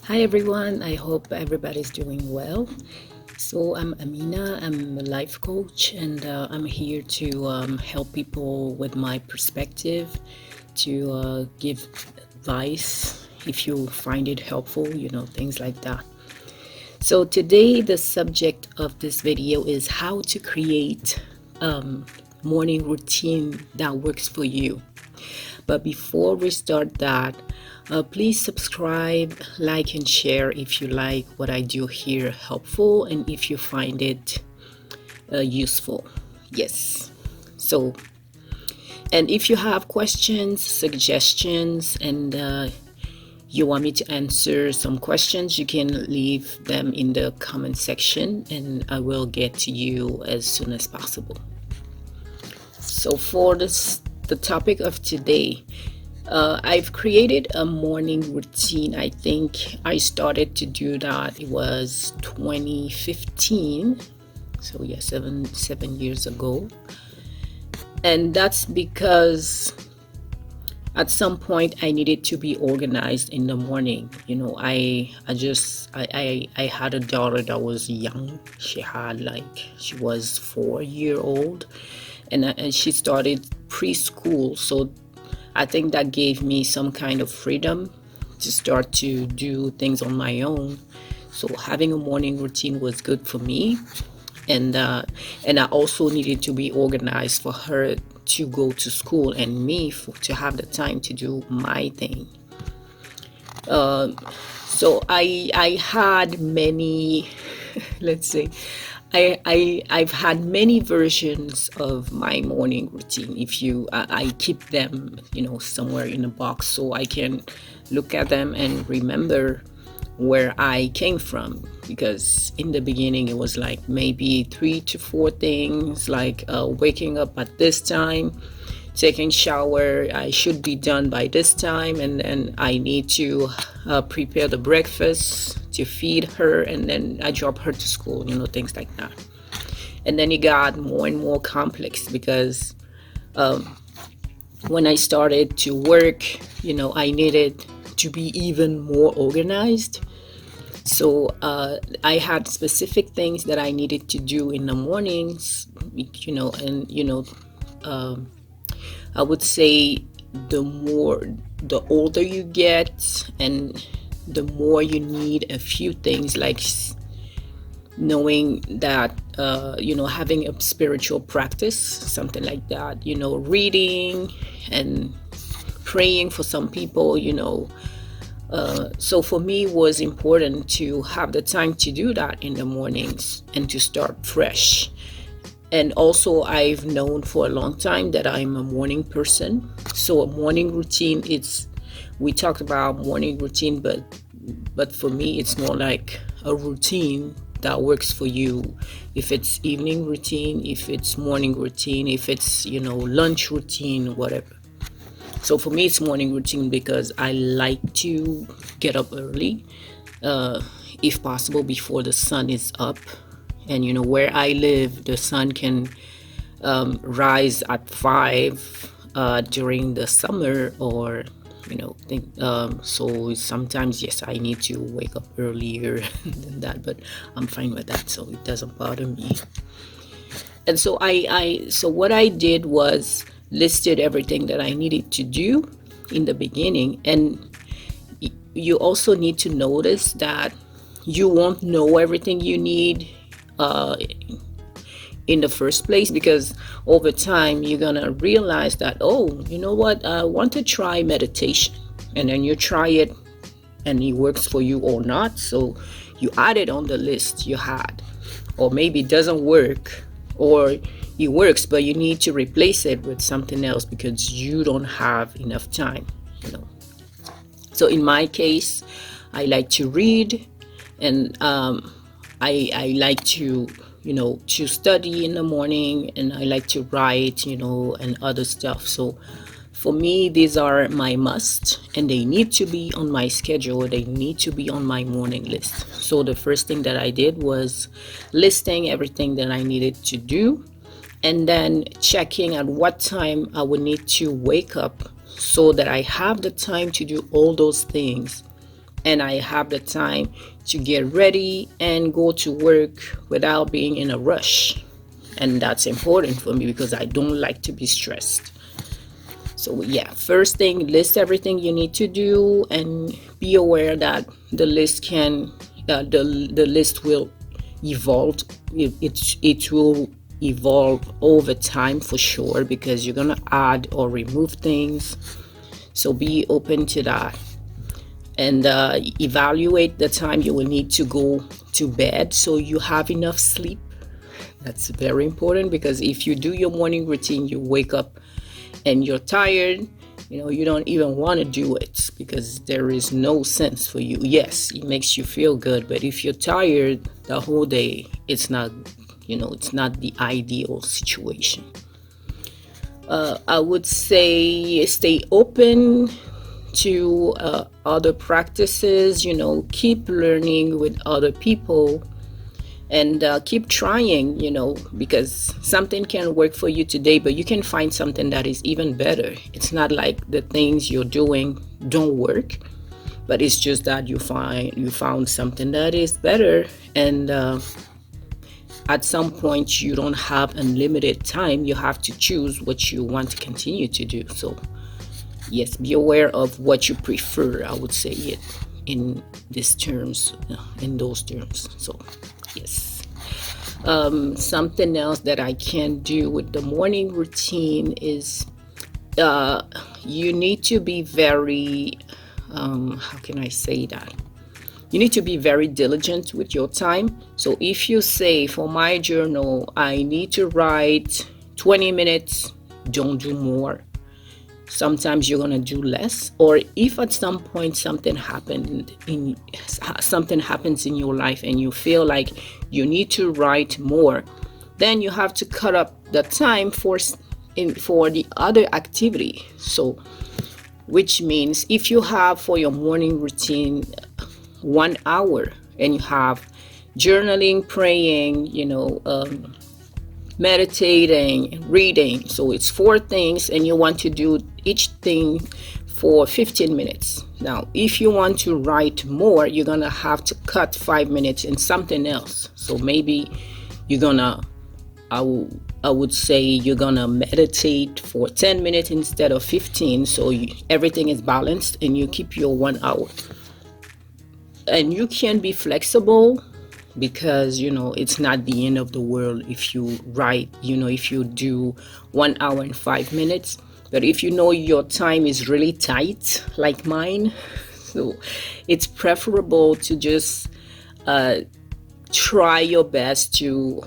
Hi everyone, I hope everybody's doing well. So I'm Amina, I'm a life coach, and I'm here to help people with my perspective, to give advice if you find it helpful, things like that. So today, the subject of this video is how to create morning routine that works for you. But before we start that, please subscribe, like, and share if you like what I do here helpful and if you find it useful. Yes. So, and if you have questions, suggestions, and you want me to answer some questions, you can leave them in the comment section and I will get to you as soon as possible. So, for the topic of today, I've created a morning routine. I think I started to do that. It was 2015. So yeah, seven years ago. And that's because at some point I needed to be organized in the morning. I had a daughter that was young. She was 4 year old, and she started preschool. So I think that gave me some kind of freedom to start to do things on my own. So having a morning routine was good for me, and I also needed to be organized for her to go to school and me to have the time to do my thing. So I had many, let's say, I've had many versions of my morning routine. If you I keep them, somewhere in a box so I can look at them and remember where I came from, because in the beginning it was like maybe 3 to 4 things, like waking up at this time, taking shower, I should be done by this time, and then I need to prepare the breakfast to feed her, and then I drop her to school, things like that. And then it got more and more complex because when I started to work, I needed to be even more organized. So I had specific things that I needed to do in the mornings, and I would say the older you get, and the more you need a few things, like knowing that having a spiritual practice, something like that, reading and praying for some people, so for me it was important to have the time to do that in the mornings and to start fresh. And also, I've known for a long time that I'm a morning person. So a morning routine, we talked about morning routine, but for me it's more like a routine that works for you. If it's evening routine, if it's morning routine, if it's lunch routine, whatever. So for me it's morning routine because I like to get up early, if possible before the sun is up. And where I live, the sun can rise at 5 during the summer, or so sometimes, yes, I need to wake up earlier than that, but I'm fine with that, so it doesn't bother me. And so so what I did was listed everything that I needed to do in the beginning. And you also need to notice that you won't know everything you need in the first place, because over time you're gonna realize that, oh, you know what, I want to try meditation, and then you try it and it works for you or not, so you add it on the list you had. Or maybe it doesn't work, or it works but you need to replace it with something else because you don't have enough time. So in my case, I like to read, and I like to to study in the morning, and I like to write, and other stuff. So for me, these are my must, and they need to be on my schedule. They need to be on my morning list. So the first thing that I did was listing everything that I needed to do, and then checking at what time I would need to wake up so that I have the time to do all those things and I have the time to get ready and go to work without being in a rush. And that's important for me because I don't like to be stressed. So yeah, first thing, list everything you need to do, and be aware that the list the list will evolve. It will evolve over time for sure, because you're gonna add or remove things. So be open to that, and evaluate the time you will need to go to bed so you have enough sleep. That's very important, because if you do your morning routine, you wake up and you're tired, you don't even want to do it because there is no sense for you. Yes, it makes you feel good, but if you're tired the whole day, it's not the ideal situation. I would say stay open to other practices, keep learning with other people, and keep trying, because something can work for you today, but you can find something that is even better. It's not like the things you're doing don't work, but it's just that you found something that is better. And at some point, you don't have unlimited time. You have to choose what you want to continue to do. So yes, be aware of what you prefer. I would say it in these terms, in those terms. So yes. Something else that I can do with the morning routine is you need to be very, how can I say that? You need to be very diligent with your time. So if you say, for my journal, I need to write 20 minutes, don't do more. Sometimes you're gonna do less, or if at some point something happens in your life and you feel like you need to write more, then you have to cut up the time for the other activity. So which means if you have for your morning routine 1 hour, and you have journaling, praying, meditating, reading, so it's 4 things, and you want to do each thing for 15 minutes. Now if you want to write more, you're gonna have to cut 5 minutes in something else. So maybe I would say you're gonna meditate for 10 minutes instead of 15, so everything is balanced and you keep your 1 hour. And you can be flexible, because it's not the end of the world if you write, if you do 1 hour and 5 minutes. But if your time is really tight like mine, so it's preferable to just try your best to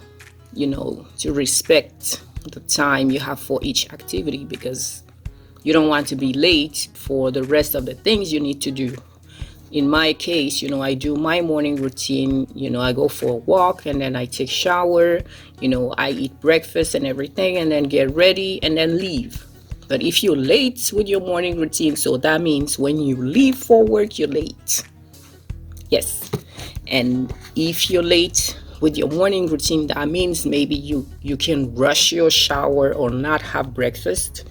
respect the time you have for each activity, because you don't want to be late for the rest of the things you need to do. In my case, I do my morning routine, I go for a walk, and then I take shower, I eat breakfast and everything, and then get ready and then leave. But if you're late with your morning routine, so that means when you leave for work, you're late. Yes. And if you're late with your morning routine, that means maybe you can rush your shower or not have breakfast,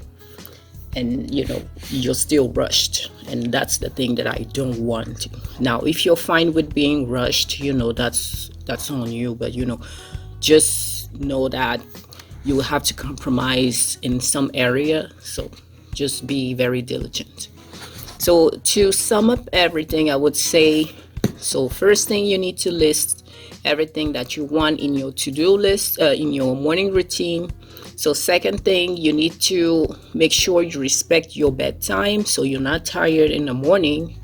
and you're still rushed, and that's the thing that I don't want. Now if you're fine with being rushed, that's on you, but just know that you will have to compromise in some area, so just be very diligent. So to sum up everything, I would say, so first thing, you need to list everything that you want in your to-do list, in your morning routine. So second thing, you need to make sure you respect your bedtime so you're not tired in the morning.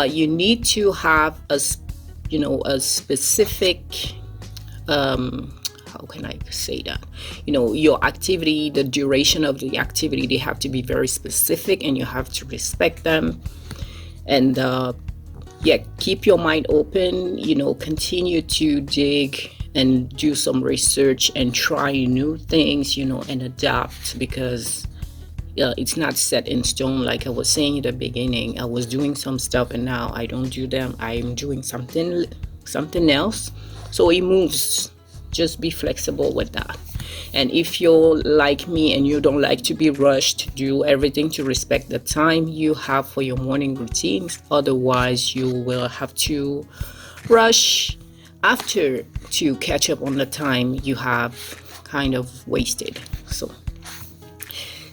You need to have a specific, how can I say that? Your activity, the duration of the activity, they have to be very specific, and you have to respect them. And keep your mind open, continue to dig and do some research and try new things, and adapt, because it's not set in stone. Like I was saying in the beginning, I was doing some stuff and now I don't do them. I'm doing something else. So it moves. Just be flexible with that. And if you're like me and you don't like to be rushed, do everything to respect the time you have for your morning routines. Otherwise, you will have to rush after to catch up on the time you have kind of wasted.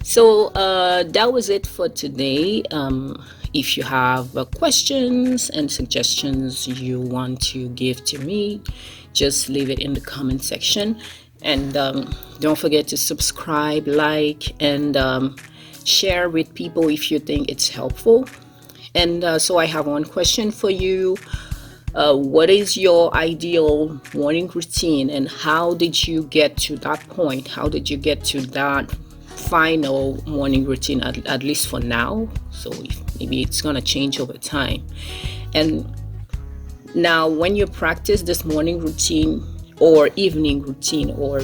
So that was it for today. If you have questions and suggestions you want to give to me, just leave it in the comment section. And don't forget to subscribe, like, and share with people if you think it's helpful. And so I have one question for you. What is your ideal morning routine, and how did you get to that point? How did you get to that final morning routine, at least for now? So maybe it's gonna change over time. And now, when you practice this morning routine or evening routine or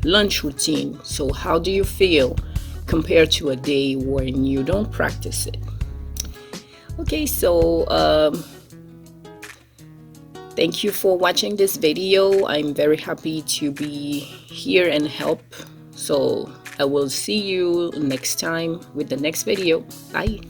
lunch routine, so how do you feel compared to a day when you don't practice it? Okay, so thank you for watching this video. I'm very happy to be here and help. So I will see you next time with the next video. Bye.